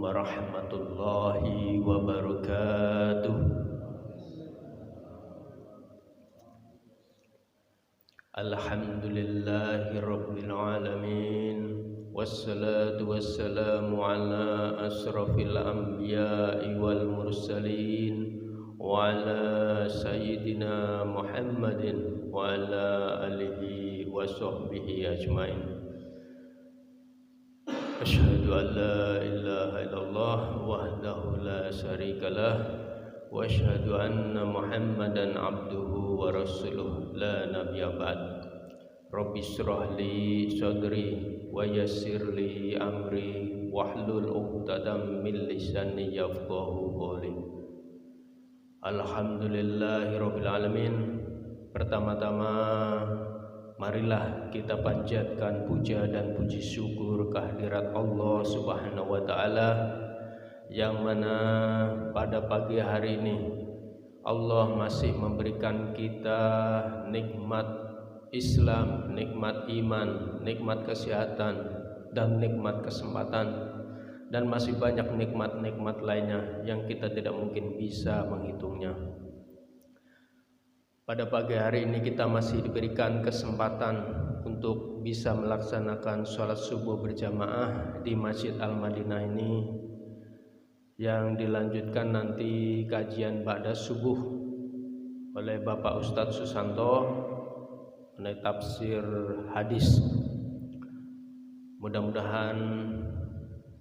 warahmatullahi wabarakatuh. Alhamdulillahi rabbil alamin. Wassalatu wassalamu ala asrafil anbiya'i wal mursalin wa ala sayyidina Muhammadin wa ala alihi wa sahbihi ajmain. Asyhadu an la ilaha illallah wahdahu la syarikalah wa asyhadu anna Muhammadan abduhu wa rasuluh la nabiyya ba'd. Rabbi shrah li sadri wa yassir li amri wahlul 'uqdatam min lisani yafqahu qawli. Alhamdulillahirabbil alamin. Pertama-tama marilah kita panjatkan puja dan puji syukur kehadirat Allah Subhanahu wa taala yang mana pada pagi hari ini Allah masih memberikan kita nikmat Islam, nikmat iman, nikmat kesehatan, dan nikmat kesempatan, dan masih banyak nikmat-nikmat lainnya yang kita tidak mungkin bisa menghitungnya. Pada pagi hari ini kita masih diberikan kesempatan untuk bisa melaksanakan sholat subuh berjamaah di Masjid Al-Madinah ini, yang dilanjutkan nanti kajian ba'da subuh oleh Bapak Ustadz Susanto mengenai tafsir hadis. Mudah-mudahan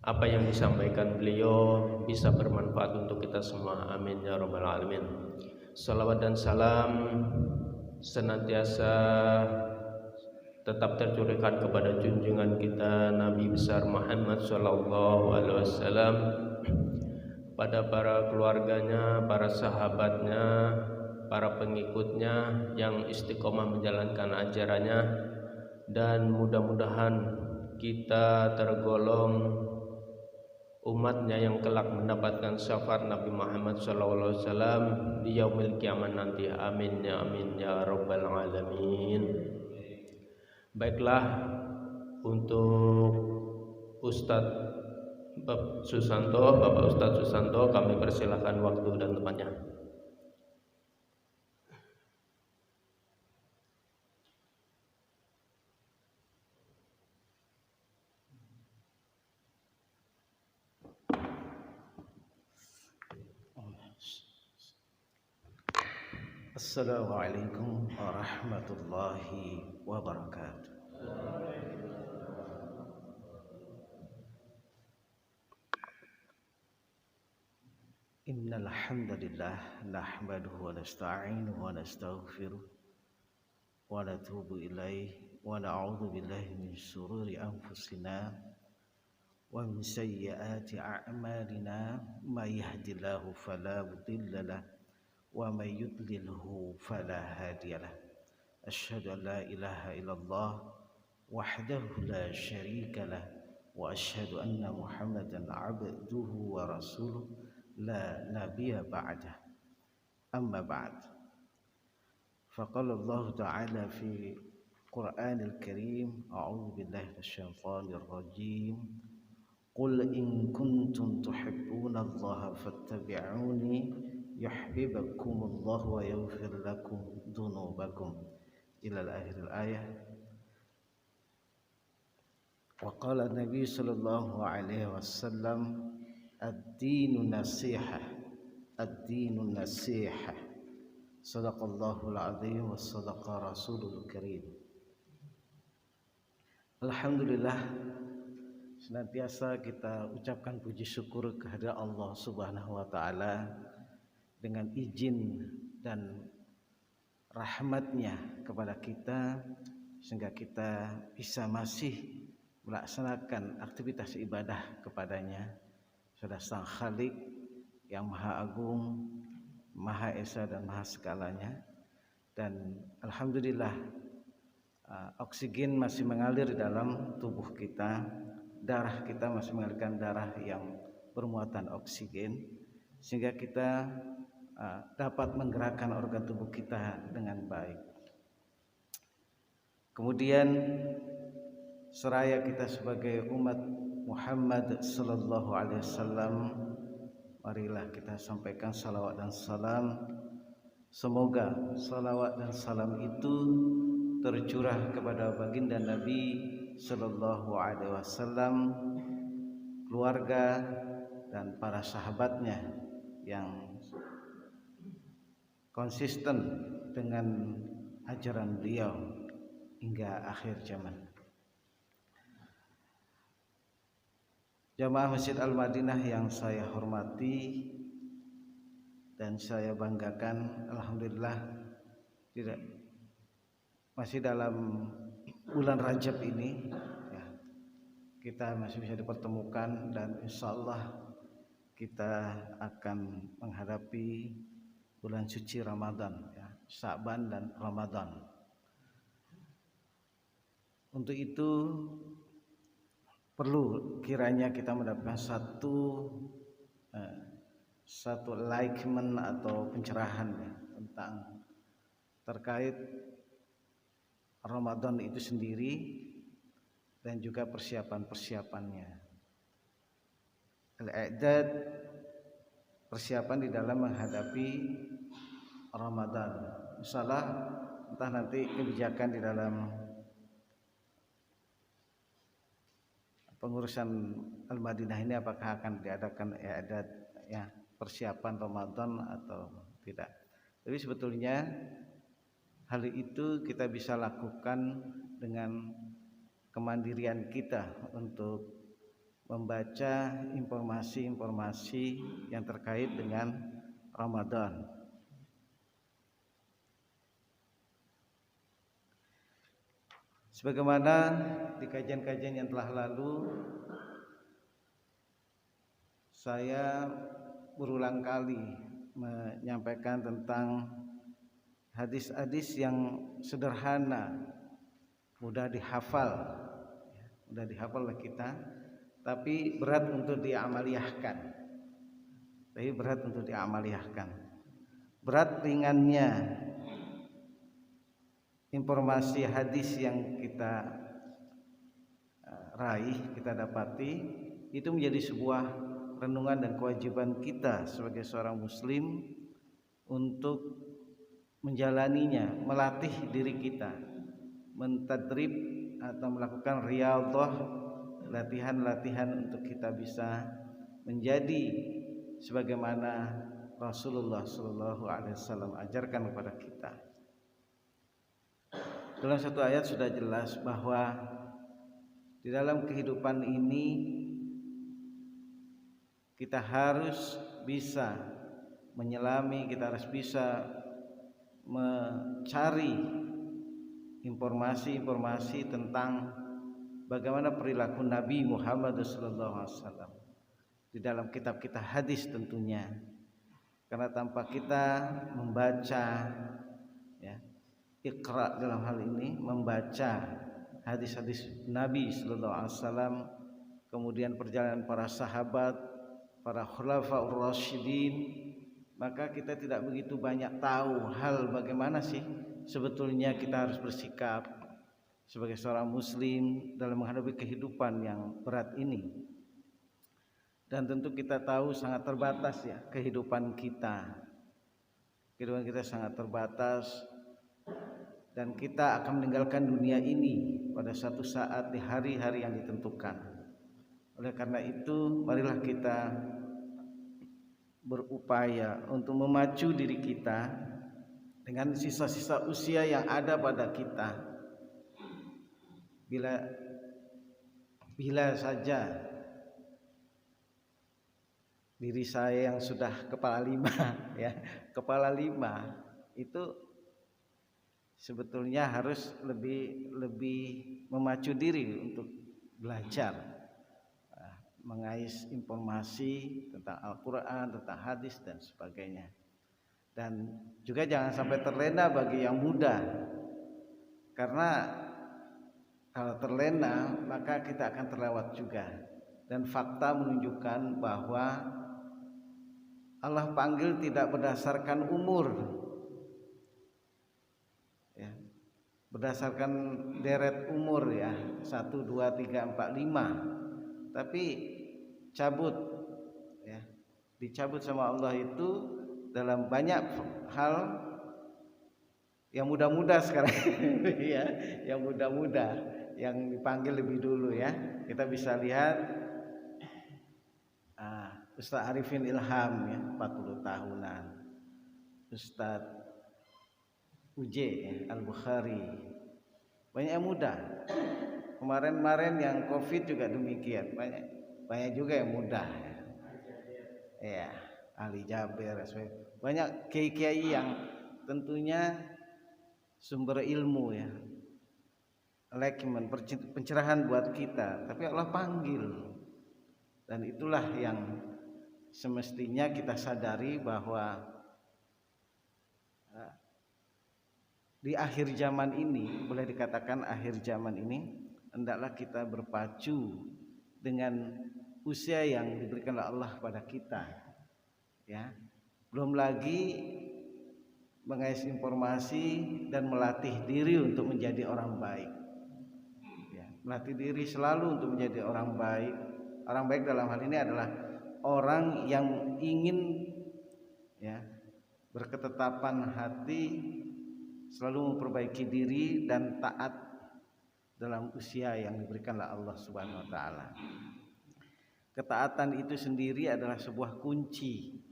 apa yang disampaikan beliau bisa bermanfaat untuk kita semua. Amin ya rabbal alamin. Salawat dan salam senantiasa tetap tercurahkan kepada junjungan kita Nabi besar Muhammad sallallahu alaihi wasallam, pada para keluarganya, para sahabatnya, para pengikutnya yang istiqomah menjalankan ajarannya, dan mudah-mudahan kita tergolong umatnya yang kelak mendapatkan syafaat Nabi Muhammad SAW di yaumil kiamat nanti. Amin ya amin ya rabbal alamin. Baiklah, untuk Bapak Ustadz Susanto, kami persilahkan waktu dan tempatnya. Assalamualaikum warahmatullahi wabarakatuh. Innal hamdalillah nahmaduhu wa nasta'inuhu wa nastaghfiruh wa natubu ilaihi wa na'udzu billahi min shururi anfusina wa min sayyiati a'malina may yahdihillahu fala mudilla lahu wa may yudlilhu fala hadiyalah. Asyhadu an la ilaha illallah wahdahu la syarika lah wa asyhadu anna Muhammadan abduhu wa rasuluh la nabiyya ba'dah. Amma ba'd. Faqala Allah ta'ala fi Qur'anil Karim, a'udzu billahi minasyaitonir rajim. Qul in kuntum tuhibbuna Allah fattabi'uni yuhibbukumullah wa yaghfir lakum dzunubakum ila akhir ayat. Wa qala Nabi sallallahu alaihi wasallam, ad-dinu nasihah, ad-dinu nasihah. Sadaqallahul azim wa sadaqa rasulul karim. Alhamdulillah, senantiasa kita ucapkan puji syukur kehadirat Allah Subhanahu wa taala dengan izin dan rahmatnya kepada kita, sehingga kita bisa masih melaksanakan aktivitas ibadah kepadanya. Sudah Sang Khalik yang Maha Agung, Maha Esa dan Maha segalanya. Dan alhamdulillah, oksigen masih mengalir di dalam tubuh kita, darah kita masih mengalirkan darah yang bermuatan oksigen, sehingga kita dapat menggerakkan organ tubuh kita dengan baik. Kemudian seraya kita sebagai umat Muhammad sallallahu alaihi wasallam, marilah kita sampaikan salawat dan salam. Semoga salawat dan salam itu tercurah kepada baginda Nabi sallallahu alaihi wasallam, keluarga dan para sahabatnya yang konsisten dengan ajaran beliau hingga akhir zaman. Jamaah Masjid Al-Madinah yang saya hormati dan saya banggakan, alhamdulillah tidak masih dalam bulan Rajab ini ya, kita masih bisa dipertemukan dan insyaallah kita akan menghadapi bulan suci Ramadan ya, Sya'ban dan Ramadan. Untuk itu perlu kiranya kita mendapatkan satu enlightenment atau pencerahan ya, tentang terkait Ramadan itu sendiri dan juga persiapan-persiapannya. Al-i'dad, persiapan di dalam menghadapi Ramadan. Insyaallah entah nanti kebijakan di dalam pengurusan Al-Madinah ini apakah akan diadakan i'dad ya, persiapan Ramadan atau tidak. Tapi sebetulnya hal itu kita bisa lakukan dengan kemandirian kita untuk membaca informasi-informasi yang terkait dengan Ramadan. Sebagaimana di kajian-kajian yang telah lalu, saya berulang kali menyampaikan tentang hadis-hadis yang sederhana, mudah dihafal oleh kita, tapi berat untuk diamaliyahkan. Berat ringannya informasi hadis yang kita raih, kita dapati, itu menjadi sebuah renungan dan kewajiban kita sebagai seorang muslim untuk menjalaninya, melatih diri kita, mentadrib atau melakukan riyadhah, latihan-latihan untuk kita bisa menjadi sebagaimana Rasulullah sallallahu alaihi wasallam ajarkan kepada kita. Dalam satu ayat sudah jelas bahwa di dalam kehidupan ini kita harus bisa menyelami, kita harus bisa mencari informasi-informasi tentang bagaimana perilaku Nabi Muhammad SAW di dalam kitab-kitab hadis tentunya. Karena tanpa kita membaca ya, Iqra dalam hal ini, membaca hadis-hadis Nabi SAW, kemudian perjalanan para sahabat, para khulafaur rasyidin, maka kita tidak begitu banyak tahu hal bagaimana sih sebetulnya kita harus bersikap sebagai seorang muslim dalam menghadapi kehidupan yang berat ini. Dan tentu kita tahu sangat terbatas ya kehidupan kita. Kehidupan kita sangat terbatas dan kita akan meninggalkan dunia ini pada suatu saat di hari-hari yang ditentukan. Oleh karena itu, marilah kita berupaya untuk memacu diri kita dengan sisa-sisa usia yang ada pada kita. Bila saja diri saya yang sudah kepala 5 ya, kepala 5 itu sebetulnya harus lebih memacu diri untuk belajar mengais informasi tentang Al-Quran, tentang hadis dan sebagainya. Dan juga jangan sampai terlena bagi yang muda, karena kalau terlena maka kita akan terlewat juga. Dan fakta menunjukkan bahwa Allah panggil tidak berdasarkan umur ya, berdasarkan deret umur ya, 1, 2, 3, 4, 5, tapi cabut ya, dicabut sama Allah itu dalam banyak hal yang muda-muda sekarang ya, yang muda-muda yang dipanggil lebih dulu ya. Kita bisa lihat Ustaz Arifin Ilham ya, 40 tahunan. Ustaz UJ ya, Al-Bukhari, banyak yang muda. Kemarin yang Covid juga demikian, banyak juga yang muda ya. Ali Jaber, banyak kiai-kiai yang tentunya sumber ilmu ya, lekmen, pencerahan buat kita, tapi Allah panggil. Dan itulah yang semestinya kita sadari bahwa di akhir zaman ini, boleh dikatakan akhir zaman ini, hendaklah kita berpacu dengan usia yang diberikan oleh Allah pada kita ya. Belum lagi mengais informasi dan melatih diri untuk menjadi orang baik ya. Melatih diri selalu untuk menjadi orang baik. Orang baik dalam hal ini adalah orang yang ingin ya, berketetapan hati, selalu memperbaiki diri dan taat dalam usia yang diberikan oleh Allah Subhanahu wa taala. Ketaatan itu sendiri adalah sebuah kunci,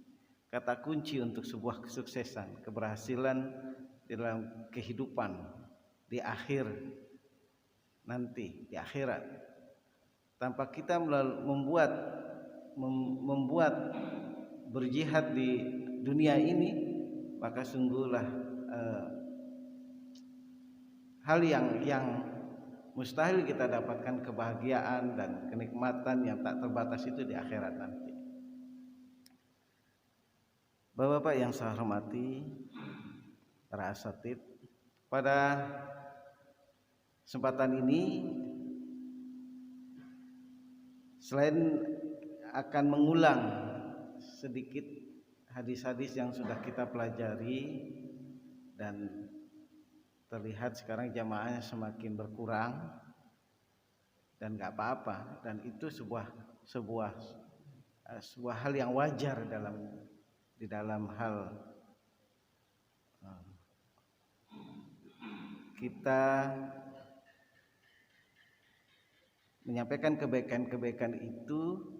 kata kunci untuk sebuah kesuksesan, keberhasilan di dalam kehidupan di akhir nanti, di akhirat. Tanpa kita membuat berjihad di dunia ini, maka sungguhlah hal yang mustahil kita dapatkan kebahagiaan dan kenikmatan yang tak terbatas itu di akhirat nanti. Bapak-bapak yang saya hormati, para asatid, pada kesempatan ini selain akan mengulang sedikit hadis-hadis yang sudah kita pelajari dan terlihat sekarang jamaahnya semakin berkurang, dan nggak apa-apa, dan itu sebuah hal yang wajar di dalam hal kita menyampaikan kebaikan-kebaikan itu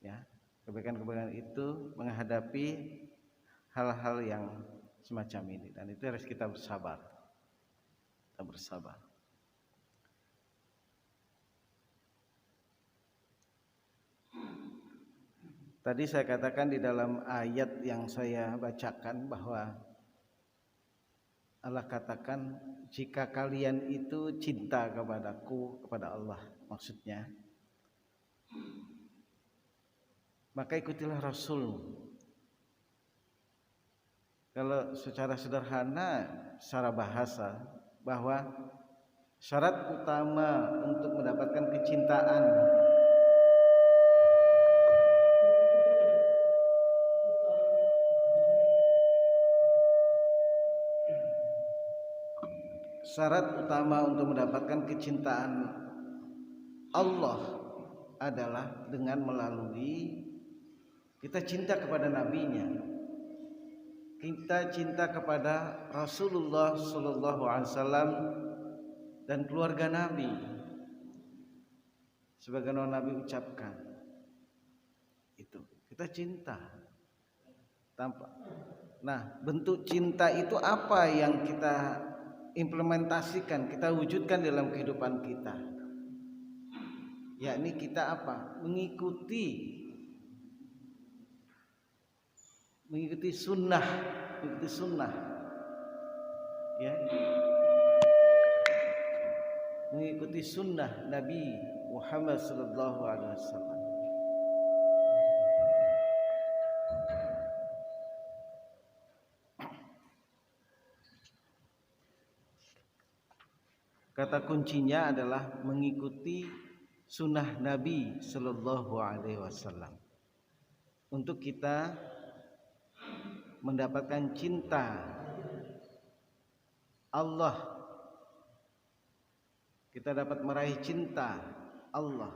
ya, kebaikan-kebaikan itu menghadapi hal-hal yang semacam ini, dan itu harus kita bersabar. Kita bersabar. Tadi saya katakan di dalam ayat yang saya bacakan bahwa Allah katakan, jika kalian itu cinta kepadaku, kepada Allah maksudnya, maka ikutilah Rasul. Kalau secara sederhana, secara bahasa, bahwa syarat utama untuk mendapatkan kecintaan Allah adalah dengan melalui kita cinta kepada nabinya, kita cinta kepada Rasulullah Sallallahu Alaihi Wasallam dan keluarga Nabi. Sebagaimana Nabi ucapkan, itu kita cinta. Nah, bentuk cinta itu apa yang kita implementasikan, kita wujudkan dalam kehidupan kita? Yakni kita apa? Mengikuti sunnah ya, mengikuti sunnah Nabi Muhammad sallallahu alaihi wasallam. Kata kuncinya adalah mengikuti sunnah Nabi sallallahu alaihi wasallam untuk kita mendapatkan cinta Allah, kita dapat meraih cinta Allah,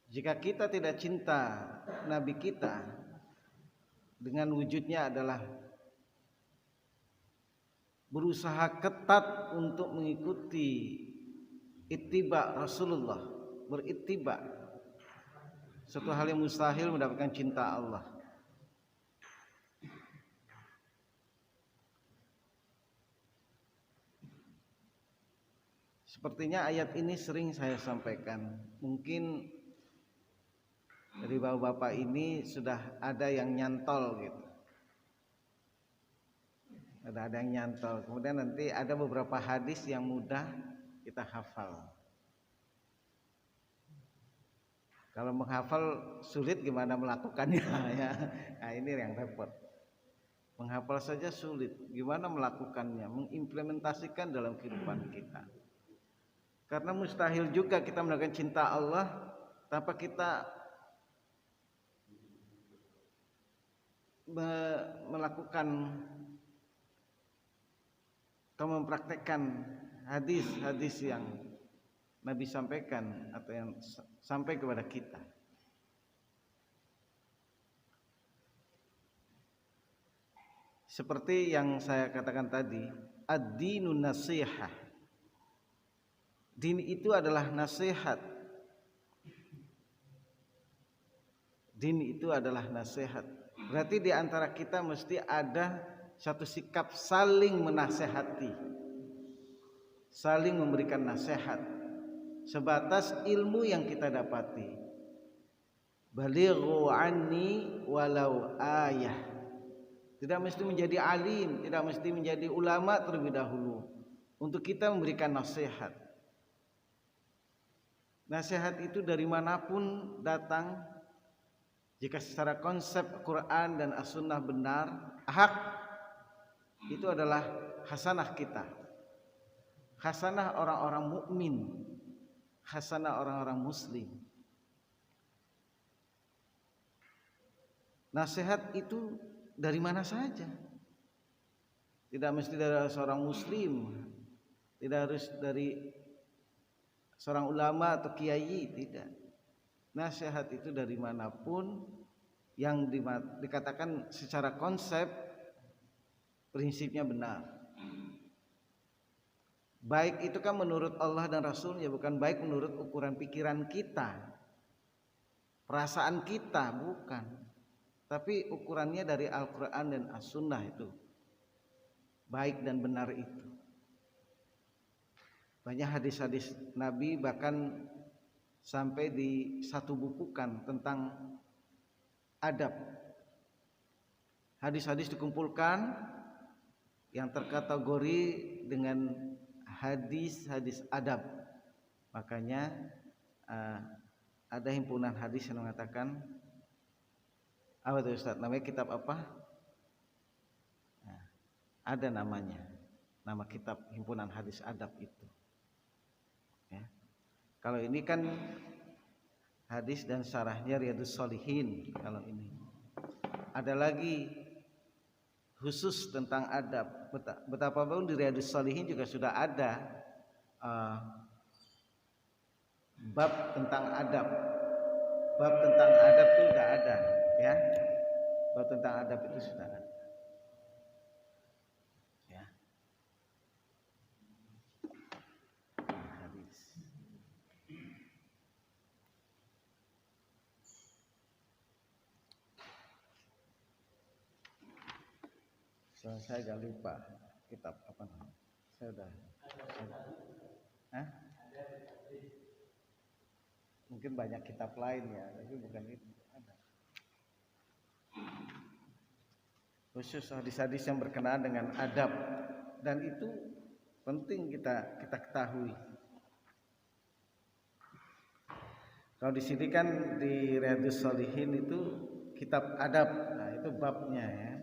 Jika kita tidak cinta Nabi kita dengan wujudnya adalah berusaha ketat untuk mengikuti ittiba Rasulullah, berittiba, suatu hal yang mustahil mendapatkan cinta Allah. Sepertinya ayat ini sering saya sampaikan. Mungkin dari bapak-bapak ini sudah ada yang nyantol gitu. Ada yang nyantol. Kemudian nanti ada beberapa hadis yang mudah kita hafal. Kalau menghafal sulit, gimana melakukannya ya? Nah, ini yang repot. Menghafal saja sulit, gimana melakukannya, mengimplementasikan dalam kehidupan kita. Karena mustahil juga kita mendapatkan cinta Allah tanpa kita melakukan atau mempraktekkan hadis-hadis yang Nabi sampaikan atau yang sampai kepada kita. Seperti yang saya katakan tadi, ad-dinun nasihah. Din itu adalah nasihat. Din itu adalah nasihat. Berarti di antara kita mesti ada satu sikap saling menasehati, saling memberikan nasihat sebatas ilmu yang kita dapati. Balighu anni walau ayah. Tidak mesti menjadi alim, tidak mesti menjadi ulama terlebih dahulu untuk kita memberikan nasihat. Nasihat itu dari manapun datang, jika secara konsep Quran dan As-Sunnah benar, hak, itu adalah hasanah kita, hasanah orang-orang mukmin, hasanah orang-orang muslim. Nasihat itu dari mana saja, tidak mesti dari seorang muslim, tidak harus dari seorang ulama atau kiai, tidak. Nasihat itu dari manapun yang dikatakan secara konsep prinsipnya benar. Baik itu kan menurut Allah dan Rasulnya, bukan baik menurut ukuran pikiran kita, perasaan kita, bukan. Tapi ukurannya dari Al-Quran dan As-Sunnah itu baik dan benar itu. Banyak hadis-hadis Nabi bahkan sampai disatubukukan tentang adab. Hadis-hadis dikumpulkan yang terkategori dengan hadis-hadis adab. Makanya ada himpunan hadis yang mengatakan, apa itu Ustaz? Namanya kitab apa? Nah, ada namanya, nama kitab himpunan hadis adab itu. Ya. Kalau ini kan hadis dan syarahnya Riyadhus Shalihin. Kalau ini ada lagi khusus tentang adab. Betapapun di Riyadhus Shalihin juga sudah ada bab tentang adab. Bab tentang adab itu sudah ada, ya. Bab tentang adab itu sudah ada. Ya. Hadis. Saya agak lupa kitab apa namanya. Saya udah. Mungkin banyak kitab lain ya, tapi bukan itu. Ada. Khusus hadis-hadis yang berkenaan dengan adab, dan itu penting kita ketahui. Kalau di sini kan di Riyadhus Shalihin itu kitab adab, nah itu babnya ya.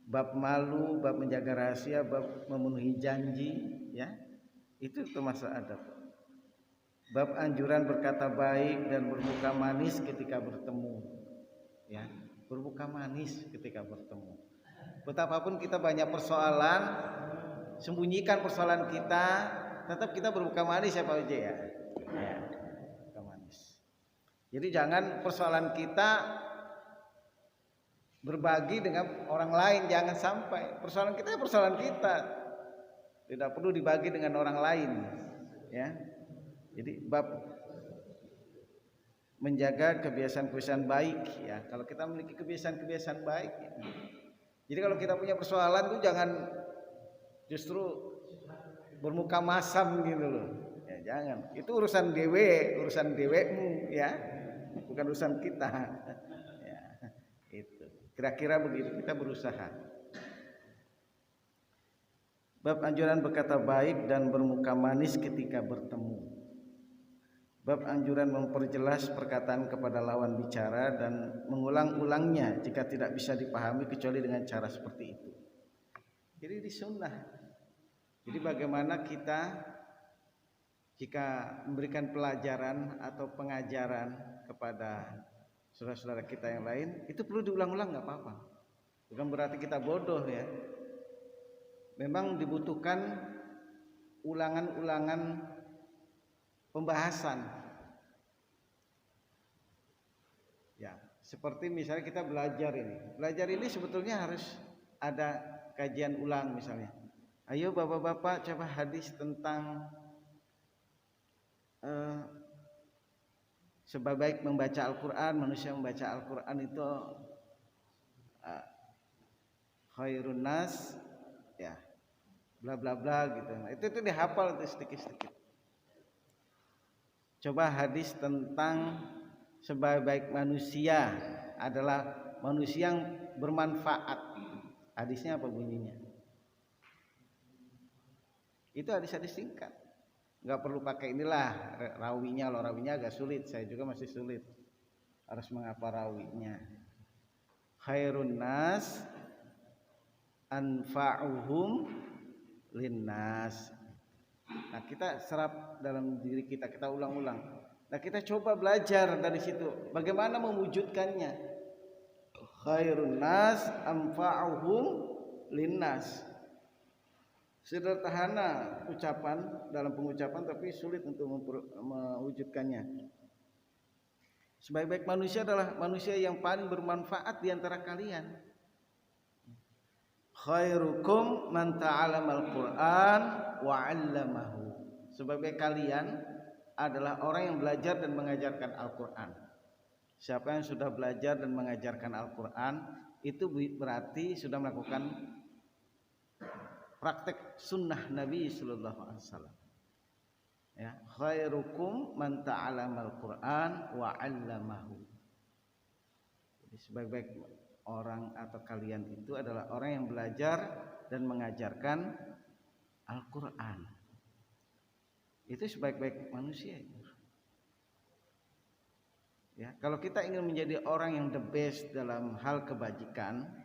Bab malu, bab menjaga rahasia, bab memenuhi janji, ya. Itu termasuk adab. Bab anjuran berkata baik dan bermuka manis ketika bertemu, ya. Bermuka manis ketika bertemu. Betapapun kita banyak persoalan, sembunyikan persoalan kita, tetap kita bermuka manis ya Pak Uji ya. Ya, bermuka manis. Jadi jangan persoalan kita berbagi dengan orang lain, jangan sampai persoalan kita ya persoalan kita, tidak perlu dibagi dengan orang lain, ya. Jadi bab menjaga kebiasaan-kebiasaan baik, ya. Kalau kita memiliki kebiasaan-kebiasaan baik, ya. Jadi kalau kita punya persoalan tuh jangan justru bermuka masam gitu loh, ya jangan. Itu urusan dewekmu, ya, bukan urusan kita. Ya, itu. Kira-kira begitu kita berusaha. Bab anjuran berkata baik dan bermuka manis ketika bertemu. Bab anjuran memperjelas perkataan kepada lawan bicara dan mengulang-ulangnya jika tidak bisa dipahami kecuali dengan cara seperti itu. Jadi di sunnah. Jadi bagaimana kita jika memberikan pelajaran atau pengajaran kepada saudara-saudara kita yang lain, itu perlu diulang-ulang, nggak apa-apa. Bukan berarti kita bodoh, ya. Memang dibutuhkan ulangan-ulangan pembahasan, ya. Seperti misalnya kita belajar ini sebetulnya harus ada kajian ulang. Misalnya, ayo bapak-bapak coba hadis tentang sebaik membaca Al-Quran, manusia membaca Al-Quran itu khairun nas, ya, bla bla bla gitu. Nah, itu dihafal itu sedikit-sedikit. Coba hadis tentang sebaik manusia adalah manusia yang bermanfaat. Hadisnya apa bunyinya? Itu hadis-hadis singkat. Enggak perlu pakai inilah rawinya, loh rawinya agak sulit. Saya juga masih sulit. Harus menghafal rawinya. Khairun nas anfa'uhum linnas. Nah, kita serap dalam diri kita, kita ulang-ulang. Nah, kita coba belajar dari situ bagaimana mewujudkannya. Khairun nas anfa'uhum linnas. Sederhana ucapan dalam pengucapan tapi sulit untuk mewujudkannya. Sebaik-baik manusia adalah manusia yang paling bermanfaat di antara kalian. Khairukum man ta'allamal Qur'an wa 'allamahu. Sebaik kalian adalah orang yang belajar dan mengajarkan Al-Qur'an. Siapa yang sudah belajar dan mengajarkan Al-Qur'an itu berarti sudah melakukan praktek sunnah Nabi sallallahu alaihi wasallam. Ya, khairukum man ta'allamal Qur'an wa 'allamahu. Jadi sebaik-baik orang atau kalian itu adalah orang yang belajar dan mengajarkan Al-Quran. Itu sebaik-baik manusia. Ya, kalau kita ingin menjadi orang yang the best dalam hal kebajikan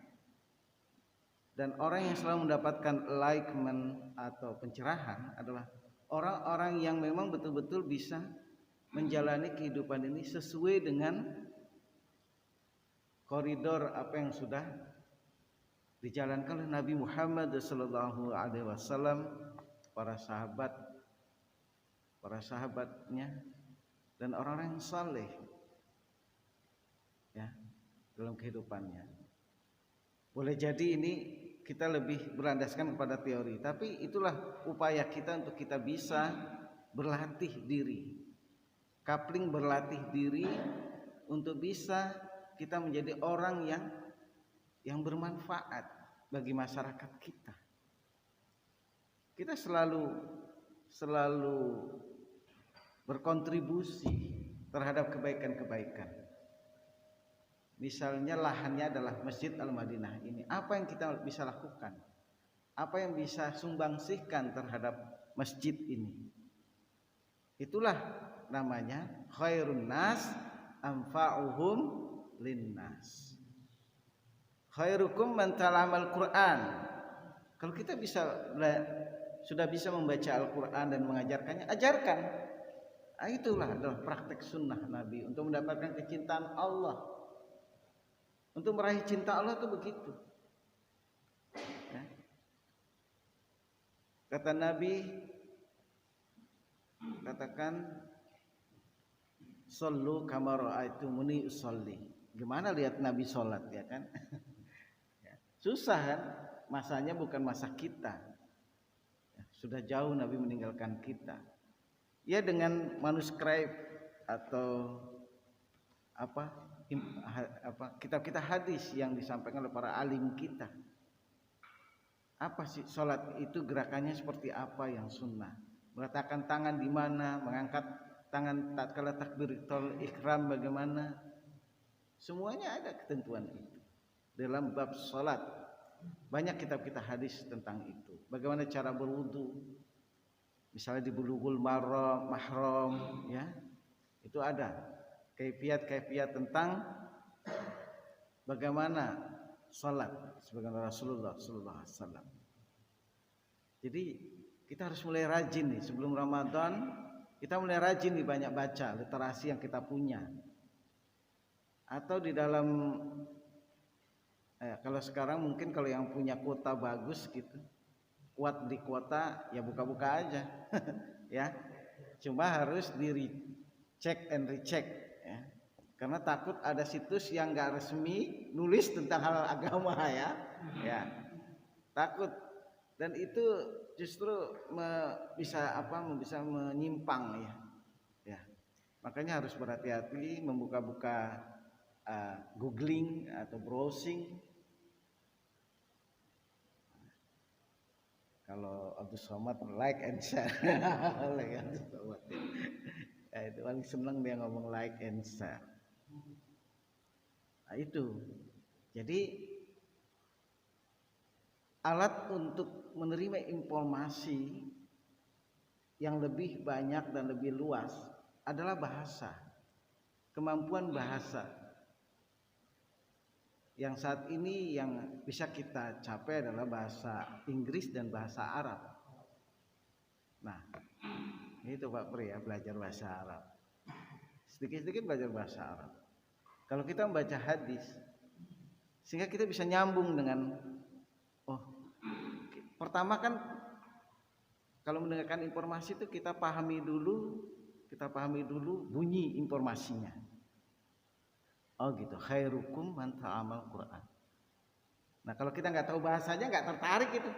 dan orang yang selalu mendapatkan enlightenment atau pencerahan adalah orang-orang yang memang betul-betul bisa menjalani kehidupan ini sesuai dengan koridor apa yang sudah dijalankan oleh Nabi Muhammad sallallahu alaihi wasallam, para sahabatnya dan orang-orang yang saleh, ya, dalam kehidupannya. Boleh jadi ini kita lebih berlandaskan kepada teori, tapi itulah upaya kita untuk kita bisa berlatih diri, coupling berlatih diri untuk bisa kita menjadi orang yang bermanfaat bagi masyarakat kita. Kita selalu berkontribusi terhadap kebaikan-kebaikan. Misalnya lahannya adalah Masjid Al-Madinah ini. Apa yang kita bisa lakukan? Apa yang bisa sumbangsihkan terhadap masjid ini? Itulah namanya khairun nas anfa'uhum linnas. Khairukum man ta'allamal Qur'an. Kalau kita sudah bisa membaca Al-Qur'an dan mengajarkannya, ajarkan. Itulah adalah praktek sunnah Nabi untuk mendapatkan kecintaan Allah. Untuk meraih cinta Allah itu begitu. Ya. Kata Nabi, katakan Sallu kama ra'aitumuni usolli. Gimana lihat Nabi sholat, ya kan? Susah kan? Masanya bukan masa kita. Sudah jauh Nabi meninggalkan kita. Ya dengan manuskrip atau kitab-kitab hadis yang disampaikan oleh para alim kita. Apa sih sholat itu, gerakannya seperti apa yang sunnah? Meletakkan tangan di mana, mengangkat tangan tatkala takbiratul ihram bagaimana? Semuanya ada ketentuan itu dalam bab sholat. Banyak kitab-kitab hadis tentang itu. Bagaimana cara berwudu? Misalnya di Bulughul Mahram, ya, itu ada kaifiat tentang bagaimana sholat sebagaimana Rasulullah SAW. Jadi kita harus mulai rajin nih sebelum Ramadan. Kita mulai rajin nih banyak baca literasi yang kita punya. Atau di dalam kalau sekarang mungkin kalau yang punya kuota bagus gitu, kuat di kuota, ya buka-buka aja. Ya. Cuma harus check and recheck, ya. Karena takut ada situs yang enggak resmi nulis tentang hal agama, ya. Ya. Takut, dan itu justru bisa menyimpang, ya. Ya. Makanya harus berhati-hati membuka-buka googling atau browsing. Kalau Abdul Somad like and share. Like Abdul Somad. Ya, itu paling senang dia ngomong like and share. Nah, itu. Jadi alat untuk menerima informasi yang lebih banyak dan lebih luas adalah bahasa. Kemampuan bahasa. Yang saat ini yang bisa kita capai adalah bahasa Inggris dan bahasa Arab. Nah, itu Pak Pri ya, belajar bahasa Arab. Sedikit-sedikit belajar bahasa Arab. Kalau kita membaca hadis, sehingga kita bisa nyambung dengan, pertama kan kalau mendengarkan informasi itu kita pahami dulu bunyi informasinya. Oh gitu, khairukum man ta'amal Quran. Nah kalau kita nggak tahu bahasanya, nggak tertarik itu.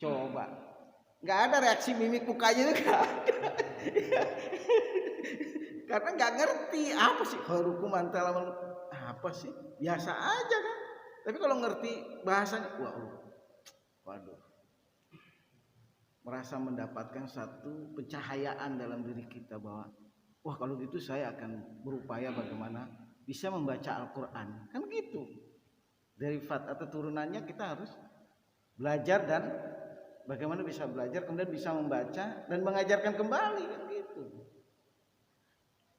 Coba, nggak ada reaksi mimik mukanya itu, nggak ada. Karena nggak ngerti apa sih khairukum man ta'amal, apa sih? Biasa aja kan. Tapi kalau ngerti bahasanya, waduh, merasa mendapatkan satu pencahayaan dalam diri kita bahwa wah kalau gitu saya akan berupaya bagaimana bisa membaca Al-Quran. Kan gitu. Derivat atau turunannya kita harus belajar, dan bagaimana bisa belajar kemudian bisa membaca dan mengajarkan kembali, kan gitu.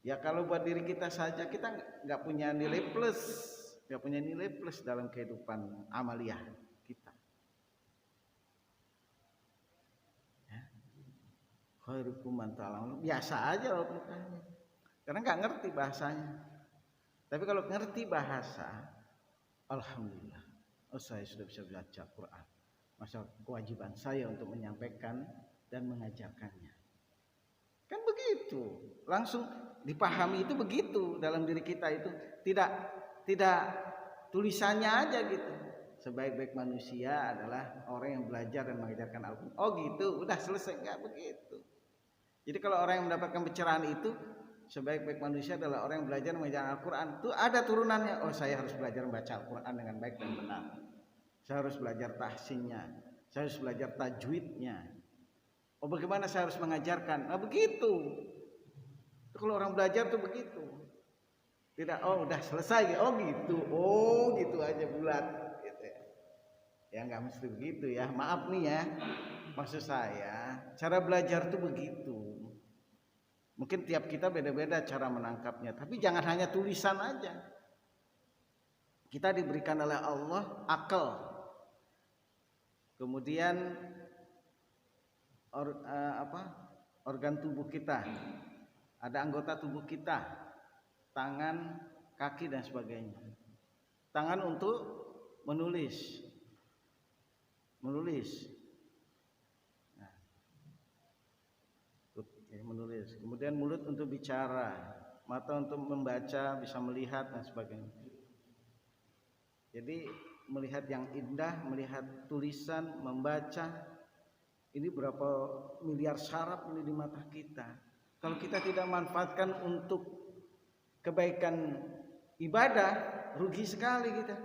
Ya kalau buat diri kita saja kita nggak punya nilai plus dalam kehidupan amaliyah kita. Khairukum man ta'alam, biasa aja loh mukanya. Karena nggak ngerti bahasanya. Tapi kalau ngerti bahasa, alhamdulillah, saya sudah bisa baca Quran. Masa kewajiban saya untuk menyampaikan dan mengajarkannya. Kan begitu. Langsung dipahami itu begitu dalam diri kita itu. Tidak tulisannya aja gitu. Sebaik-baik manusia adalah orang yang belajar dan mengajarkan Al-Quran. Oh gitu, udah selesai, nggak begitu. Jadi kalau orang yang mendapatkan pencerahan itu, sebaik-baik manusia adalah orang yang belajar membaca Al-Quran. Itu ada turunannya. Oh saya harus belajar membaca Al-Quran dengan baik dan benar. Saya harus belajar tahsinnya. Saya harus belajar tajwidnya. Oh bagaimana saya harus mengajarkan? Nah begitu. Itu kalau orang belajar tuh begitu. Tidak, udah selesai. Oh gitu aja bulat. Gitu ya. Ya nggak mesti begitu ya. Maaf nih ya. Maksud saya, cara belajar tuh begitu. Mungkin tiap kita beda-beda cara menangkapnya, tapi jangan hanya tulisan aja. Kita diberikan oleh Allah akal, kemudian organ tubuh kita, ada anggota tubuh kita, tangan, kaki dan sebagainya. Tangan untuk menulis. menulis. Kemudian mulut untuk bicara, mata untuk membaca, bisa melihat dan sebagainya. Jadi melihat yang indah, melihat tulisan, membaca, ini berapa miliar saraf ini di mata kita. Kalau kita tidak manfaatkan untuk kebaikan ibadah, rugi sekali kita.